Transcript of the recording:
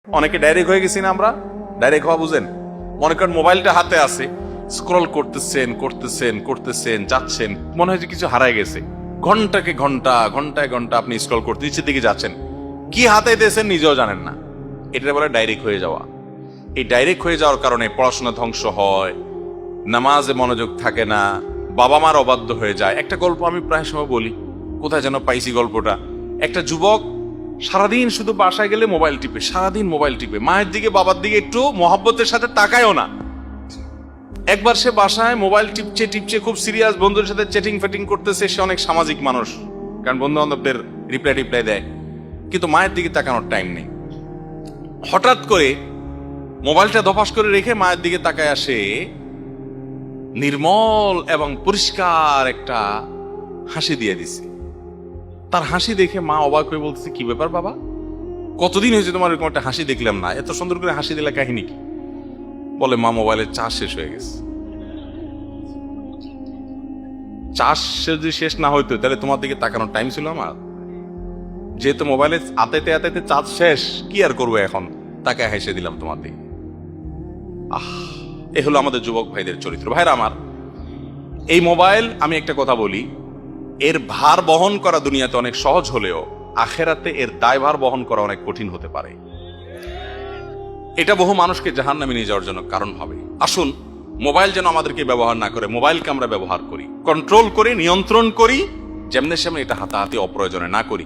অনেকে ডাইরেক্ট হয়ে গেছি না আমরা। ডাইরেক্ট হওয়া বুঝেন, মনে করেন মোবাইলটা হাতে আছে, স্ক্রল করতেছেন করতেছেন করতেছেন যাচ্ছেন, মনে হয় যে কিছু হারায় গেছে। ঘন্টাকে ঘন্টা, ঘন্টায় ঘন্টা আপনি স্ক্রল করতে নিচের দিকে যাচ্ছেন, কি হাতে দিয়েছেন নিজেও জানেন না। এটা বলে ডাইরেক্ট হয়ে যাওয়া। এই ডাইরেক্ট হয়ে যাওয়ার কারণে পড়াশোনা ধ্বংস হয়, নামাজে মনোযোগ থাকে না, বাবা মার অবাধ্য হয়ে যায়। একটা গল্প আমি প্রায় সময় বলি, কোথায় যেন পাইছি গল্পটা। একটা যুবক সারাদিন শুধু বাসায় গেলে মোবাইল টিপে, সারাদিন মোবাইল টিপে, মায়ের দিকে বাবার দিকে একটু মহব্বতের সাথে তাকায়ও না। একবার সে বাসায় মোবাইল টিপছে টিপছে, খুব সিরিয়াস, বন্ধুদের সাথে চ্যাটিং ফ্যাটিং করতেছে। সে অনেক সামাজিক মানুষ, কারণ বন্ধু বান্ধবদের রিপ্লাই দেয়, কিন্তু মায়ের দিকে তাকানোর টাইম নেই। হঠাৎ করে মোবাইলটা ধপাস করে রেখে মায়ের দিকে তাকায় আসে, নির্মল এবং পরিষ্কার একটা হাসি দিয়ে দিছে। তার হাসি দেখে মা অবাক হয়ে বলতেছে, কি ব্যাপার বাবা, কতদিন হয়েছে তোমার এরকম একটা হাসি দেখলাম না, এত সুন্দর করে হাসি দিলে কাহিনী কি? বলে, মা মোবাইলের চার্জ শেষ হয়ে গেছে। চার্জ যদি শেষ না হইতো তাহলে তোমার দিকে তাকানোর টাইম ছিল আমার? যেহেতু মোবাইলে আতাইতে আতাইতে চার্জ শেষ, কি আর করবো এখন, তাকে হেসে দিলাম তোমার দিকে। এ হলো আমাদের যুবক ভাইদের চরিত্র। ভাইরা আমার, এই মোবাইল, আমি একটা কথা বলি, এর ভার বহন করা দুনিয়াতে অনেক সহজ হলেও আখেরাতে এর দায়ভার বহন করা অনেক কঠিন হতে পারে। এটা বহু মানুষকে জাহান্নামে নিয়ে যাওয়ার জন্য কারণ হবে। আসুন, মোবাইল যেন আমাদেরকে ব্যবহার না করে, মোবাইলকে আমরা ব্যবহার করি, কন্ট্রোল করি, নিয়ন্ত্রণ করি, যেমনে সেমনি এটা হাতাহাতি অপ্রয়োজনে না করি।